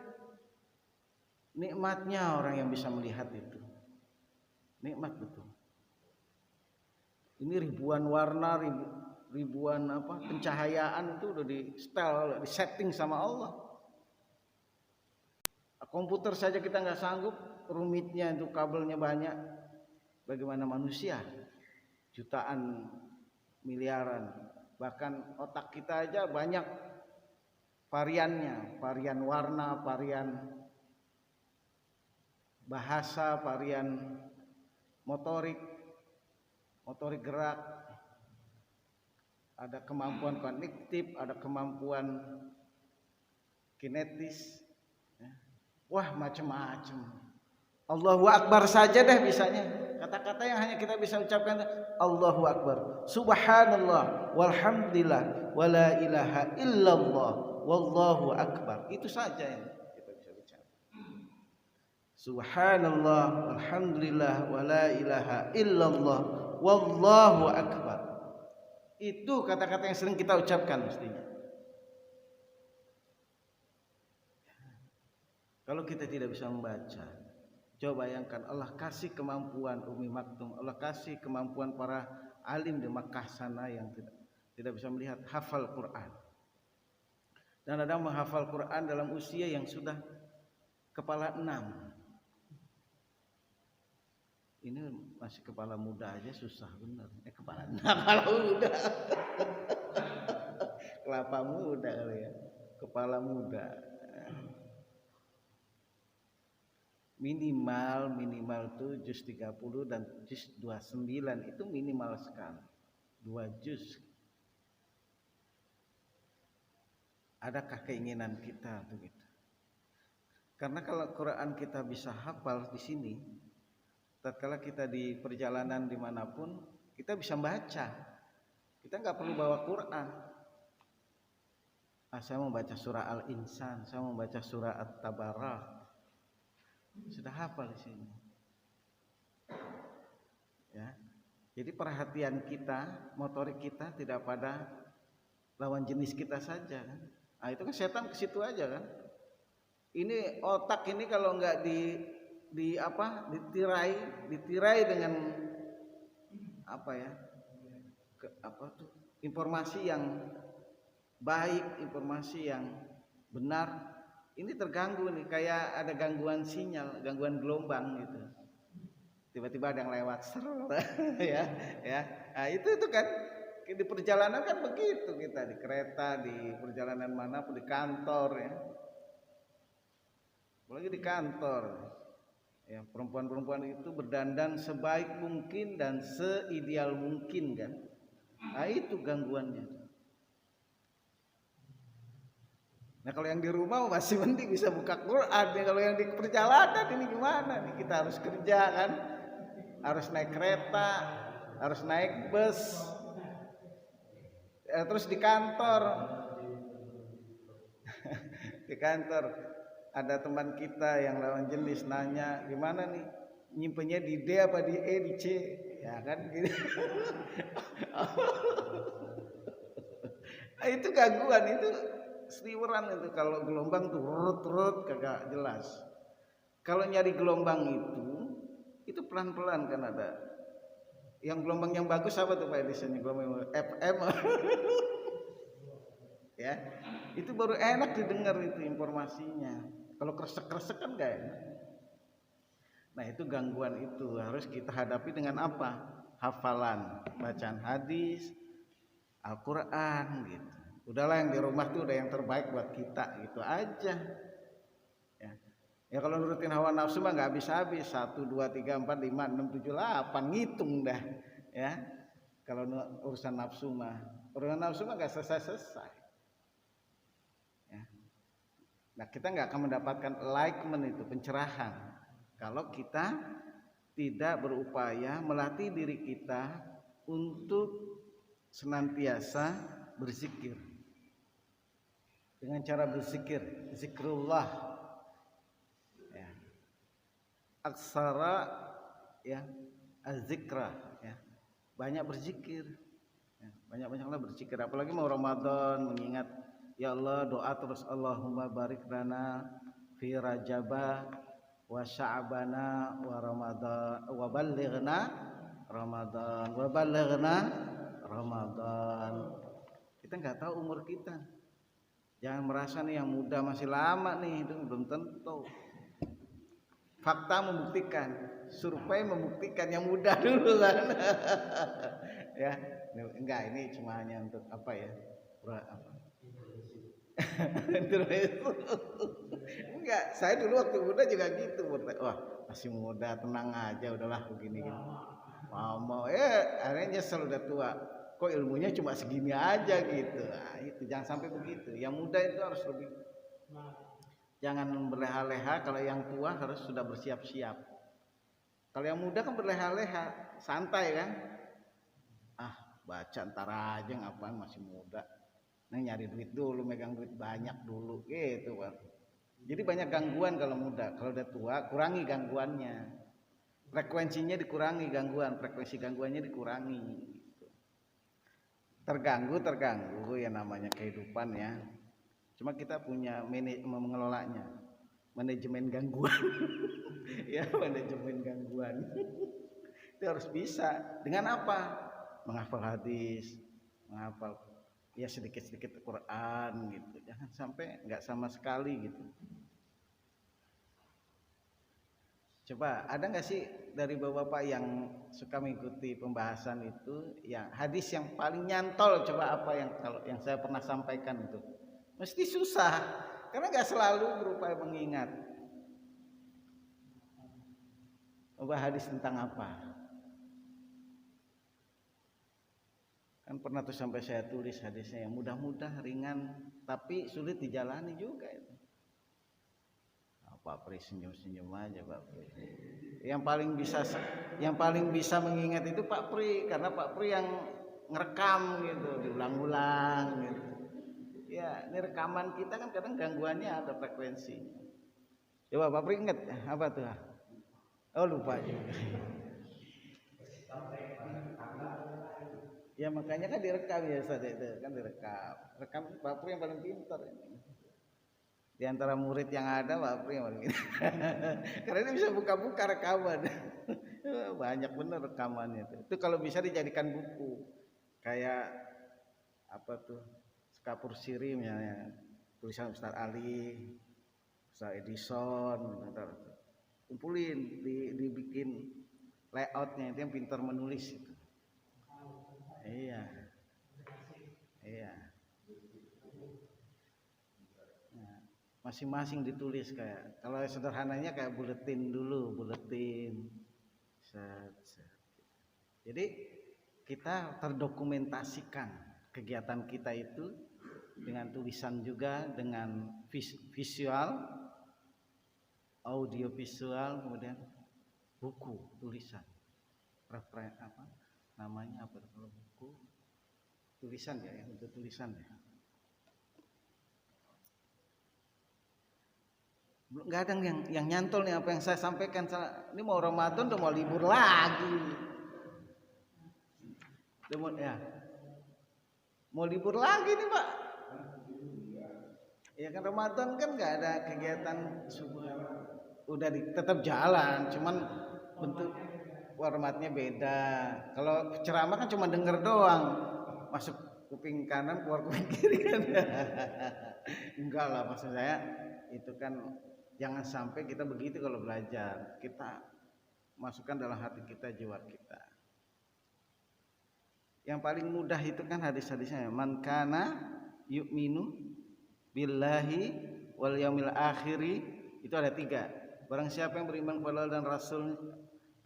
Nikmatnya orang yang bisa melihat itu, nikmat betul. Ini ribuan warna, ribuan pencahayaan itu udah di setel, di setting sama Allah. Komputer saja kita nggak sanggup, rumitnya itu kabelnya banyak. Bagaimana manusia? Jutaan, miliaran. Bahkan otak kita aja banyak variannya, varian warna, varian bahasa, varian motorik gerak, ada kemampuan kognitif, ada kemampuan kinetis, wah macam-macam. Allahu Akbar saja deh bisanya. Kata-kata yang hanya kita bisa ucapkan Allahu Akbar, Subhanallah, walhamdulillah, wala ilaha illallah, wallahu akbar. Itu saja yang kita bisa bicara. Subhanallah, walhamdulillah, wala ilaha illallah, wallahu akbar. Itu kata-kata yang sering kita ucapkan mestinya. Kalau kita tidak bisa membaca, coba bayangkan Allah kasih kemampuan Umi Maktum, Allah kasih kemampuan para alim di Makkah sana yang tidak bisa melihat, hafal Quran. Dan ada menghafal Quran dalam usia yang sudah kepala 6. Ini masih kepala muda aja susah benar. Kepala 6, kepala muda. Kelapa muda kali ya. Kepala muda. Minimal tuh juz 30 dan juz 29 itu minimal sekali. 2 juz. Adakah keinginan kita untuk itu? Karena kalau Quran kita bisa hafal di sini, tatkala kita di perjalanan dimanapun, kita bisa baca. Kita nggak perlu bawa Quran. Saya mau baca surah Al-Insan, saya mau baca surah At-Tabarak, sudah hafal di sini. Ya, jadi perhatian kita, motorik kita tidak pada lawan jenis kita saja. Nah, itu kan setan ke situ aja kan. Ini otak ini kalau nggak ditirai dengan informasi yang baik, informasi yang benar, ini terganggu nih, kayak ada gangguan sinyal, gangguan gelombang gitu. Tiba-tiba ada yang lewat ya. Nah, itu kan di perjalanan kan begitu, kita di kereta, di perjalanan manapun, di kantor ya. Apalagi di kantor. Ya, perempuan-perempuan itu berdandan sebaik mungkin dan seideal mungkin kan. Nah, itu gangguannya. Nah, kalau yang di rumah masih mending bisa buka Quran ya. Kalau yang di perjalanan ini gimana nih? Kita harus kerja kan, harus naik kereta, harus naik bus, terus di kantor di kantor ada teman kita yang lawan jenis nanya, gimana nih nyimpennya di D apa di E, di C, ya kan gitu. Itu gangguan, itu seliweran itu. Kalau gelombang tuh rut kagak jelas. Kalau nyari gelombang itu pelan-pelan kan ada. Yang gelombang yang bagus apa tuh Pak di sini? Gelombang FM. Ya, itu baru enak didengar itu informasinya. Kalau kresek-kresek kan enggak enak. Nah, itu gangguan itu harus kita hadapi dengan apa? Hafalan, bacaan hadis, Al-Qur'an gitu. Udahlah yang di rumah tuh udah yang terbaik buat kita, gitu aja. Ya kalau nurutin hawa nafsu mah enggak habis-habis. 1 2 3 4 5 6 7 8 ngitung dah, ya. Kalau urusan nafsu mah enggak selesai-selesai. Nah, kita nggak akan mendapatkan enlightenment itu, pencerahan, kalau kita tidak berupaya melatih diri kita untuk senantiasa berzikir. Dengan cara berzikir, zikrullah, ya. Aksara, ya, az-zikra, ya. Banyak berzikir, ya. Banyak-banyaklah berzikir. Apalagi mau Ramadan, mengingat ya Allah, doa terus, Allahumma barik lana fi rajaba wa sya'bana wa ramadan wa ballighna Ramadan. Kita nggak tahu umur kita. Jangan merasa nih yang muda masih lama nih, itu belum tentu. Fakta membuktikan, survei membuktikan yang muda dulu kan. Ya, enggak, ini cuma hanya untuk apa ya? Enggak, saya dulu waktu muda juga gitu. Wah, masih muda, tenang aja, udahlah begini gitu. Mau akhirnya nyesel udah tua. Kok ilmunya cuma segini aja gitu. Nah, itu jangan sampai begitu. Yang muda itu harus lebih, jangan berleha-leha. Kalau yang tua harus sudah bersiap-siap. Kalau yang muda kan berleha-leha, santai kan. Baca ntar aja, ngapain, masih muda. Nah, nyari duit dulu, megang duit banyak dulu gitu, Pak. Jadi banyak gangguan kalau muda. Kalau udah tua, kurangi gangguannya. Frekuensinya dikurangi, frekuensi gangguannya dikurangi. Terganggu ya, namanya kehidupan ya. Cuma kita punya mengelolanya, manajemen gangguan. Ya, manajemen gangguan. Itu harus bisa. Dengan apa? Menghafal hadis, menghafal ya sedikit-sedikit Quran gitu. Jangan sampai nggak sama sekali gitu. Coba ada nggak sih dari bapak-bapak yang suka mengikuti pembahasan itu, yang hadis yang paling nyantol, coba apa yang kalau yang saya pernah sampaikan itu mesti susah karena nggak selalu berupaya mengingat. Coba hadis tentang apa? Kan pernah tuh sampai saya tulis hadisnya yang mudah-mudah, ringan, tapi sulit dijalani juga itu. Pak Pri senyum-senyum aja Pak Pri. Yang paling bisa mengingat itu Pak Pri, karena Pak Pri yang ngerekam gitu, diulang-ulang gitu. Ya, ini rekaman kita kan kadang gangguannya ada frekuensi. Coba Pak Pri ingat apa tuh? Oh, lupa juga. Ya makanya kan direkam ya Ustaz, itu kan direkam. Rekam Pak Pri yang paling pintar ini. Di antara murid yang ada Pak Pri yang paling pintar. Karena ini bisa buka-buka rekaman. Banyak bener rekamannya itu. Itu kalau bisa dijadikan buku. Kayak apa tuh? Skapur Siri misalnya. Tulisan Ustaz Ali, Ustaz Edison, kumpulin, dibikin layoutnya, itu yang pintar menulis itu. Iya. Nah, masing-masing ditulis kayak, kalau sederhananya kayak buletin dulu, Jadi kita terdokumentasikan kegiatan kita itu dengan tulisan juga, dengan visual, audio visual, kemudian buku tulisan. Apa namanya, apa kalau buku tulisan ya, yang untuk tulisan ya. Nggak ada yang nyantol nih apa yang saya sampaikan. Ini mau Ramadan udah mau libur lagi. Mau libur lagi nih Pak. Ya kan Ramadan kan nggak ada kegiatan subuh. Udah tetap jalan, cuman bentuk formatnya beda. Kalau ceramah kan cuma denger doang, masuk kuping kanan keluar kuping kiri kan. Enggak lah, maksud saya itu kan jangan sampai kita begitu kalau belajar. Kita masukkan dalam hati kita, jiwa kita. Yang paling mudah itu kan hadis-hadisnya, man kana yu'minu billahi wal yaumil akhiri, itu ada 3. Barang siapa yang beriman kepada Allah dan Rasul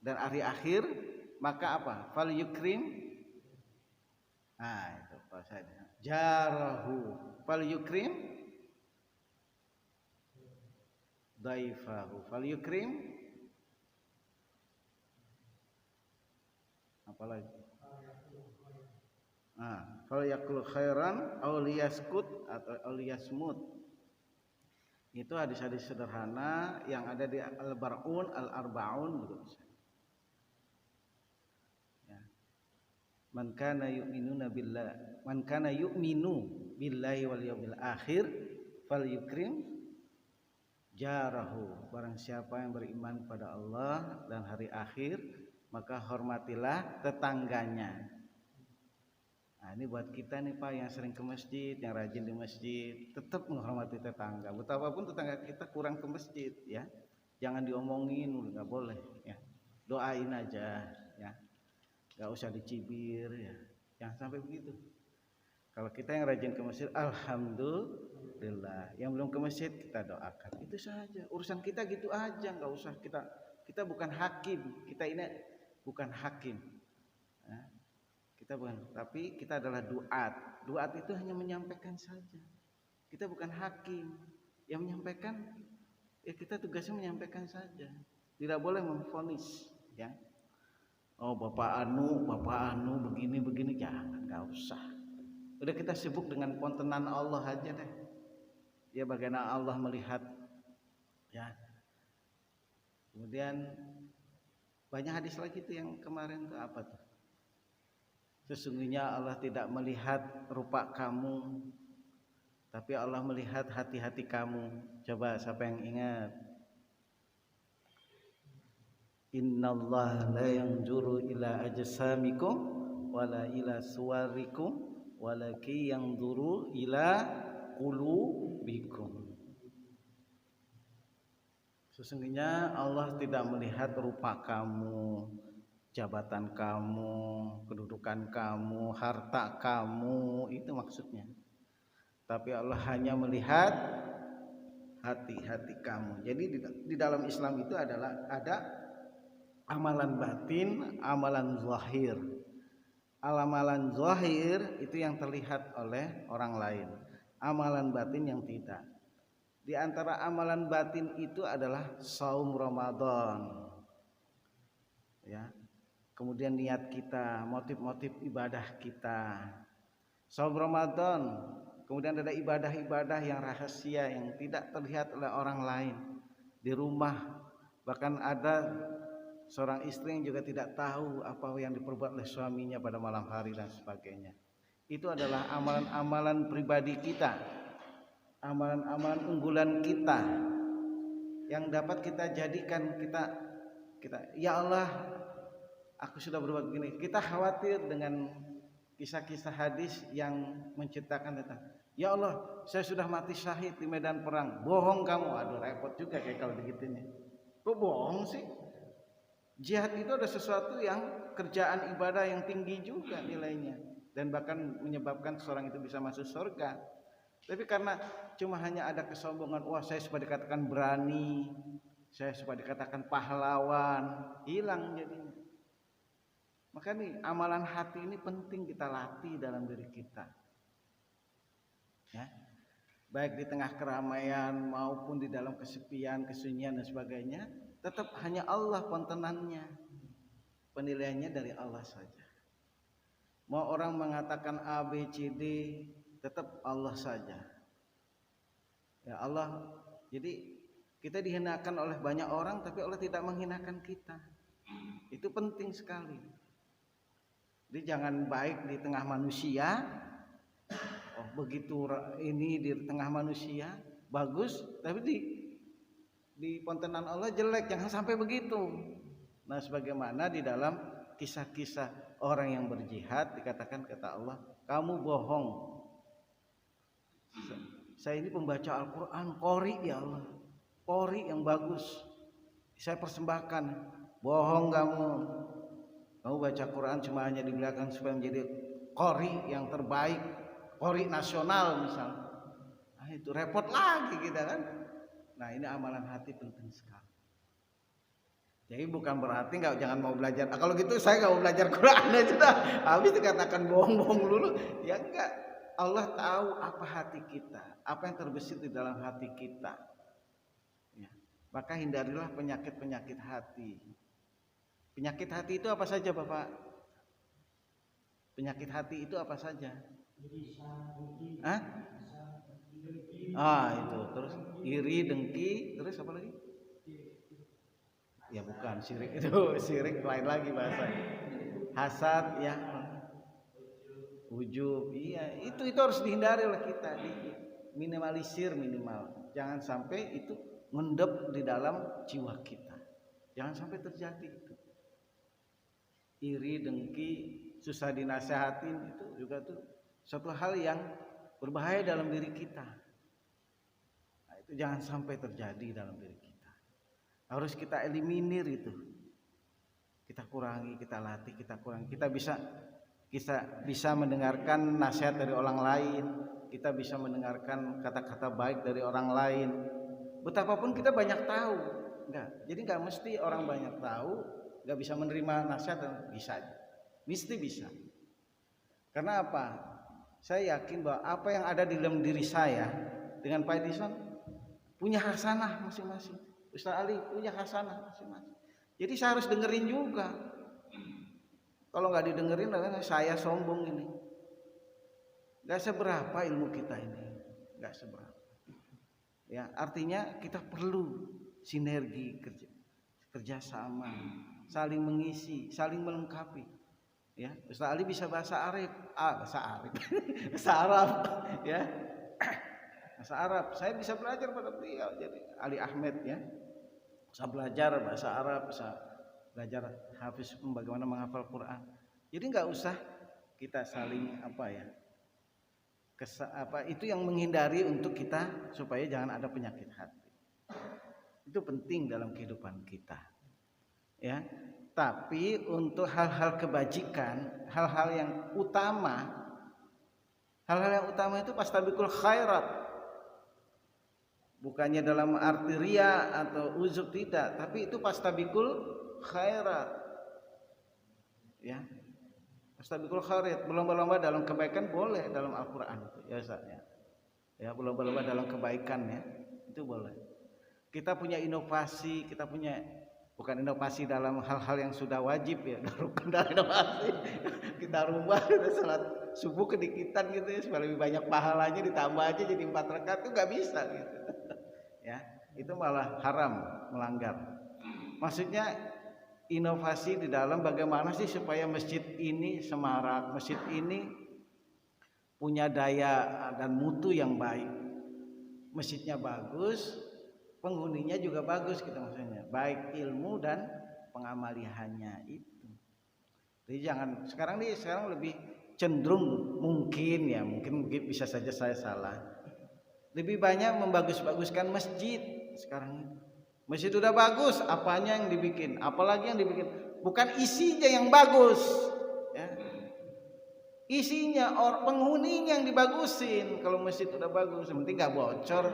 dan hari akhir, maka apa? Fal yukrim. Nah, itu bahasanya. Jarahu fal yukrim daifahu fal yukrim. Apalagi? Nah, kalau yakul khairan aw liyaskut atau aw liyasmut. Itu hadis-hadis sederhana yang ada di Al-Bar'un, Al-Arba'un juga bisa. Ya. Man kana yu'minu billahi wal yawmil akhir falyukrim jarahu. Barang siapa yang beriman pada Allah dan hari akhir, maka hormatilah tetangganya. Nah, ini buat kita nih Pak yang sering ke masjid, yang rajin di masjid, tetap menghormati tetangga. Betapapun tetangga kita kurang ke masjid, ya, jangan diomongin, nggak boleh, ya. Doain aja, ya, nggak usah dicibir, ya, jangan sampai begitu. Kalau kita yang rajin ke masjid, alhamdulillah. Yang belum ke masjid kita doakan, itu saja. Urusan kita gitu aja, nggak usah kita bukan hakim, kita ini bukan hakim. Ya. Kita bukan, tapi kita adalah duat. Duat itu hanya menyampaikan saja. Kita bukan hakim. Yang menyampaikan, ya kita tugasnya menyampaikan saja. Tidak boleh memvonis, ya. Oh bapak anu begini, jangan, nggak usah. Udah kita sibuk dengan pontenan Allah aja deh. Ya bagaimana Allah melihat, ya. Kemudian banyak hadis lagi tuh yang kemarin tuh apa tuh? Sesungguhnya Allah tidak melihat rupa kamu, tapi Allah melihat hati-hati kamu. Coba siapa yang ingat? Innallaha la yanzuru ila ajsamikum wala ila suwarikum walaki yanzuru ila qulubikum. Sesungguhnya Allah tidak melihat rupa kamu, jabatan kamu, kedudukan kamu, harta kamu, itu maksudnya. Tapi Allah hanya melihat hati-hati kamu. Jadi di dalam Islam itu adalah ada amalan batin, amalan zahir. Amalan zahir itu yang terlihat oleh orang lain. Amalan batin yang tidak. Di antara amalan batin itu adalah saum Ramadan. Ya. Kemudian niat kita, motif-motif ibadah kita. Saum Ramadan, kemudian ada ibadah-ibadah yang rahasia yang tidak terlihat oleh orang lain di rumah. Bahkan ada seorang istri yang juga tidak tahu apa yang diperbuat oleh suaminya pada malam hari dan sebagainya. Itu adalah amalan-amalan pribadi kita, amalan-amalan unggulan kita yang dapat kita jadikan kita ya Allah, aku sudah berbuat begini. Kita khawatir dengan kisah-kisah hadis yang menceritakan tentang ya Allah, saya sudah mati syahid di medan perang. Bohong kamu. Aduh repot juga kayak kalau begitunya. Kok bohong sih? Jihad itu ada sesuatu yang kerjaan ibadah yang tinggi juga nilainya dan bahkan menyebabkan seorang itu bisa masuk surga. Tapi karena cuma hanya ada kesombongan, wah saya supaya dikatakan berani, saya supaya dikatakan pahlawan, hilang jadinya. Maka nih amalan hati ini penting kita latih dalam diri kita. Ya. Baik di tengah keramaian maupun di dalam kesepian, kesunyian dan sebagainya, tetap hanya Allah pontenannya. Penilaiannya dari Allah saja. Mau orang mengatakan A, B, C, D, tetap Allah saja. Ya Allah, jadi kita dihinakan oleh banyak orang, tapi Allah tidak menghinakan kita. Itu penting sekali. Jadi jangan baik di tengah manusia. Oh begitu ini di tengah manusia bagus, tapi di pontenan Allah jelek. Jangan sampai begitu. Nah sebagaimana di dalam kisah-kisah orang yang berjihad dikatakan kata Allah, kamu bohong. Saya ini pembaca Al-Quran, qori ya Allah, qori yang bagus, saya persembahkan. Bohong kamu baca Quran cuma hanya di belakang supaya menjadi qori yang terbaik, qori nasional misalnya. Nah itu repot lagi kita kan. Nah ini amalan hati penting sekali. Jadi bukan berarti jangan mau belajar. Kalau gitu saya nggak mau belajar Quran aja dah. Habis dikatakan bohong-bohong dulu, ya enggak. Allah tahu apa hati kita, apa yang terbesit di dalam hati kita. Ya. Maka hindarilah penyakit-penyakit hati. Penyakit hati itu apa saja Bapak? Penyakit hati itu apa saja? Itu terus iri, dengki, terus apa lagi? Ya bukan syirik, itu syirik lain lagi bahasanya. Hasad, ya, ujub, iya, itu harus dihindari oleh kita, minimalisir minimal. Jangan sampai itu mendep di dalam jiwa kita. Jangan sampai terjadi itu. Iri, dengki, susah dinasehatin, itu juga tuh suatu hal yang berbahaya dalam diri kita. Nah, itu jangan sampai terjadi dalam diri kita. Harus kita eliminir itu. Kita kurangi, kita latih, kita kurangi. Kita bisa mendengarkan nasihat dari orang lain. Kita bisa mendengarkan kata-kata baik dari orang lain. Betapapun kita banyak tahu, jadi nggak mesti orang banyak tahu nggak bisa menerima nasihat, dan mesti bisa. Karena apa? Saya yakin bahwa apa yang ada di dalam diri saya dengan Pak Edison punya hasanah masing-masing. Ustaz Ali punya hasanah masing-masing. Jadi saya harus dengerin juga. Kalau nggak didengerin, saya sombong ini. Nggak seberapa ilmu kita ini, nggak seberapa. Ya, artinya kita perlu sinergi, kerjasama, saling mengisi, saling melengkapi. Ya, Ustaz Ali bisa bahasa Arab, bahasa Arab, ya, bahasa Arab. Saya bisa belajar pada beliau, jadi Ali Ahmed, ya, bisa belajar bahasa Arab, bisa belajar hafiz bagaimana menghafal Quran. Jadi nggak usah kita saling itu yang menghindari untuk kita supaya jangan ada penyakit hati. Itu penting dalam kehidupan kita, ya. Tapi untuk hal-hal kebajikan, hal-hal yang utama itu fastabiqul khairat. Bukannya dalam arti ria atau uzuk, tidak, tapi itu fastabiqul khairat, ya. Fastabiqul khairat, berlomba-lomba dalam kebaikan boleh dalam Al-Qur'an itu, ya Ustaz, ya. Ya, berlomba-lomba dalam kebaikan, ya. Itu boleh. Kita punya inovasi, bukan inovasi dalam hal-hal yang sudah wajib, ya, bukan dalam inovasi. Kita rubah, kita salat subuh kedikitan gitu, ya, supaya lebih banyak pahalanya, ditambah aja jadi 4 rakaat, itu nggak bisa gitu. Ya, itu malah haram, melanggar. Maksudnya inovasi di dalam bagaimana sih supaya masjid ini semarak, masjid ini punya daya dan mutu yang baik, masjidnya bagus, penghuninya juga bagus, gitu maksudnya, baik ilmu dan pengamaliannya itu. Jadi sekarang lebih cenderung, mungkin bisa saja saya salah, lebih banyak membagus-baguskan masjid sekarang ini. Masjid udah bagus, apanya yang dibikin, apalagi yang dibikin, bukan isinya yang bagus, ya. Isinya penghuninya yang dibagusin. Kalau masjid udah bagus, yang penting nggak bocor.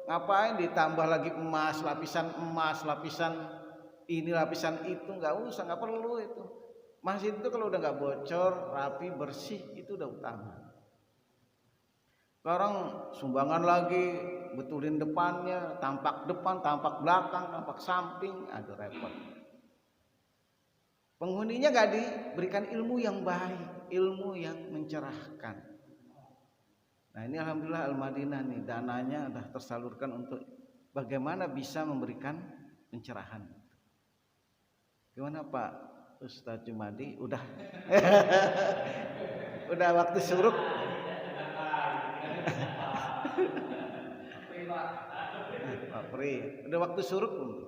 Ngapain ditambah lagi emas, lapisan ini, lapisan itu, nggak usah, nggak perlu itu. Masjid itu kalau udah nggak bocor, rapi, bersih, itu udah utama. Sekarang sumbangan lagi, betulin depannya, tampak depan, tampak belakang, tampak samping, aduh repot. Penghuninya gak diberikan ilmu yang baik, ilmu yang mencerahkan. Nah, ini alhamdulillah Al-Madinah nih, dananya sudah tersalurkan untuk bagaimana bisa memberikan pencerahan. Gimana Pak Ustadz Jumadi? Udah udah waktu suruk. Pak Pri, udah waktu suruk belum?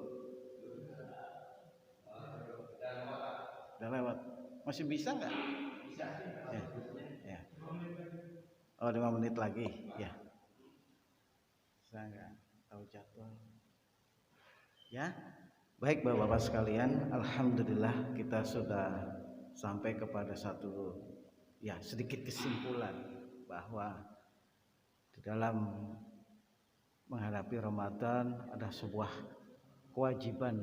Udah lewat. Masih bisa nggak? Bisa. Ya. Oh, 5 menit lagi, ya. Saya nggak tahu jadwal. Ya, baik Bapak-bapak sekalian, alhamdulillah kita sudah sampai kepada satu, ya, sedikit kesimpulan bahwa di dalam menghadapi Ramadan ada sebuah kewajiban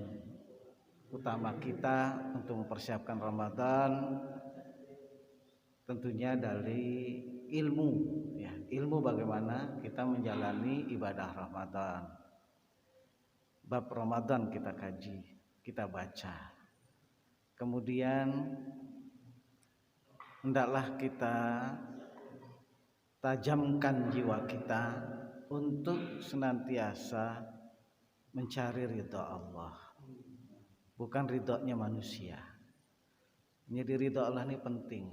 utama kita untuk mempersiapkan Ramadan, tentunya dari ilmu, ya, ilmu bagaimana kita menjalani ibadah Ramadan. Bab Ramadan kita kaji, kita baca. Kemudian hendaklah kita tajamkan jiwa kita untuk senantiasa mencari ridha Allah, bukan ridhonya manusia. Jadi ridha Allah ini penting.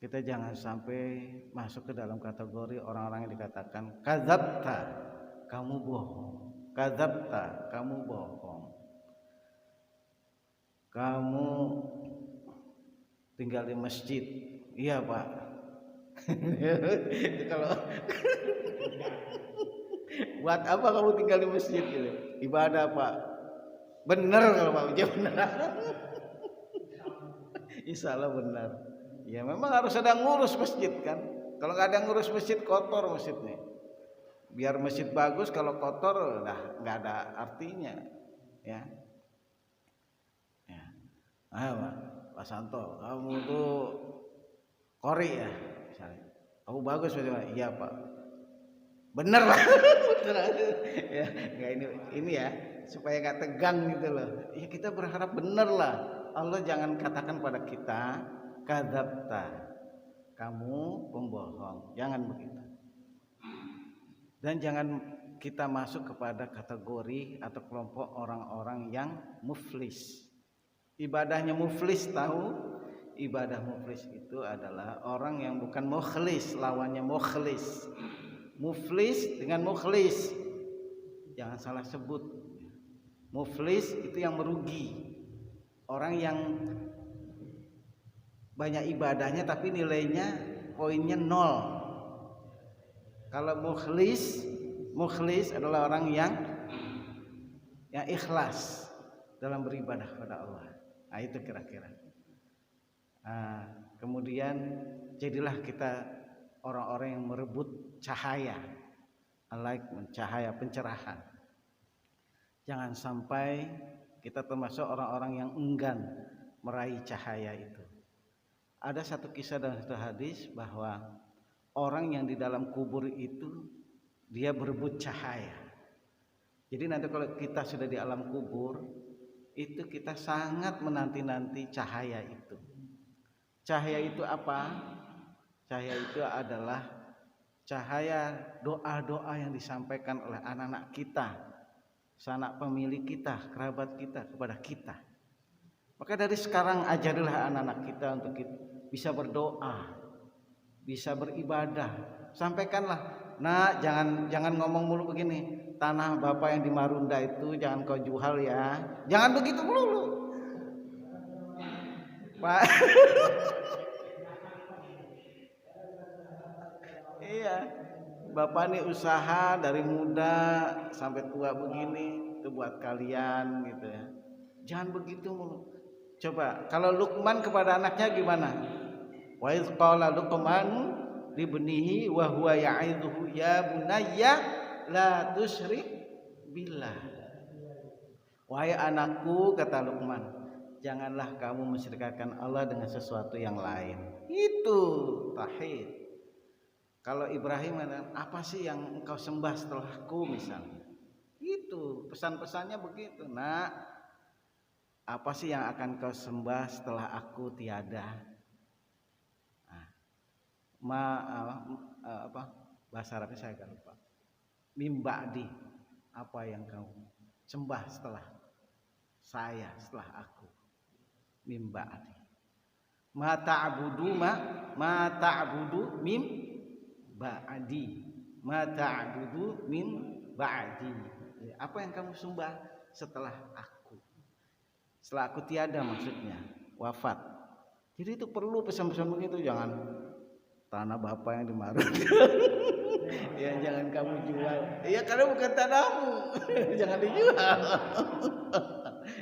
Kita jangan sampai masuk ke dalam kategori orang-orang yang dikatakan kadzabta, kamu bohong. Kadzabta, kamu bohong. Kamu tinggal di masjid. Iya, Pak. Kalau buat apa kamu tinggal di masjid gitu? Ibadah, Pak. Benar kalau Pak Uja benar. Insya Allah benar. Ya memang harus ada ngurus masjid kan. Kalau nggak ada ngurus masjid kotor masjidnya. Biar masjid bagus, kalau kotor udah nggak ada artinya. Ya. Ya. Ayo Pak Santo, kamu tuh kori ya, misalnya. Kamu bagus bagaimana? Iya Pak. Bener lah. Bener. Ya, nggak ini ya supaya nggak tegang gitu loh. Ya kita berharap bener lah. Allah jangan katakan pada kita kadzabta, kamu pembohong. Jangan begitu. Dan jangan kita masuk kepada kategori atau kelompok orang-orang yang muflis. Ibadahnya muflis, tahu? Ibadah muflis itu adalah orang yang bukan mukhlis, lawannya mukhlis. Muflis dengan mukhlis, jangan salah sebut. Muflis itu yang merugi, orang yang banyak ibadahnya tapi nilainya poinnya 0. Kalau mukhlis adalah orang yang ikhlas dalam beribadah kepada Allah. Nah, itu kira-kira. Kemudian jadilah kita orang-orang yang merebut cahaya, cahaya pencerahan. Jangan sampai kita termasuk orang-orang yang enggan meraih cahaya itu. Ada satu kisah dalam satu hadis bahwa orang yang di dalam kubur itu dia berebut cahaya. Jadi nanti kalau kita sudah di alam kubur itu kita sangat menanti-nanti cahaya itu. Cahaya itu apa? Cahaya itu adalah cahaya doa-doa yang disampaikan oleh anak-anak kita, sanak pemilik kita, kerabat kita kepada kita. Maka dari sekarang ajarilah anak-anak kita untuk bisa berdoa, bisa beribadah. Sampaikanlah, nah jangan ngomong mulu begini. Tanah Bapak yang di Marunda itu jangan kau jual ya. Jangan begitu mulu. Pak. Iya. Bapak nih usaha dari muda sampai tua begini itu buat kalian gitu ya. Jangan begitu mulu. Coba kalau Luqman kepada anaknya gimana? Wa iz qala Luqman libnihi wa huwa ya'idhuhu ya bunayya la tusyrik billah. Wahai anakku, kata Luqman, janganlah kamu mensyirikkan Allah dengan sesuatu yang lain. Itu tauhid. Kalau Ibrahim mengatakan, apa sih yang engkau sembah setelahku misalnya? Itu pesan-pesannya begitu. Nah, apa sih yang akan kau sembah setelah aku tiada? Bahasa Arabnya saya agak lupa. Mimba'di, apa yang kau sembah setelah saya, setelah aku. Mimba'di. Ma ta'budu mim ba'di. Ma ta'budu min ba'di. Apa yang kamu sembah setelah aku? Setelah aku tiada maksudnya, wafat. Jadi itu perlu pesan-pesan begitu, jangan tanah Bapak yang di Marunda. Ya jangan kamu jual. Ya karena bukan tanahmu. Jangan dijual.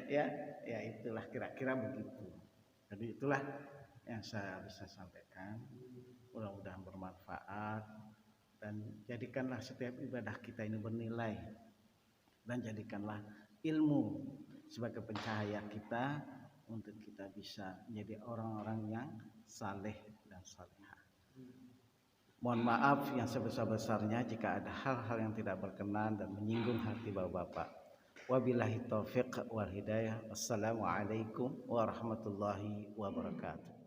Ya itulah kira-kira begitu. Jadi itulah yang saya bisa sampaikan. Mudah-mudahan bermanfaat dan jadikanlah setiap ibadah kita ini bernilai dan jadikanlah ilmu sebagai pencahaya kita untuk kita bisa menjadi orang-orang yang saleh dan salihah. Mohon maaf yang sebesar-besarnya jika ada hal-hal yang tidak berkenan dan menyinggung hati bapak-bapak. Wabillahi taufiq wal hidayah. Wassalamualaikum warahmatullahi wabarakatuh.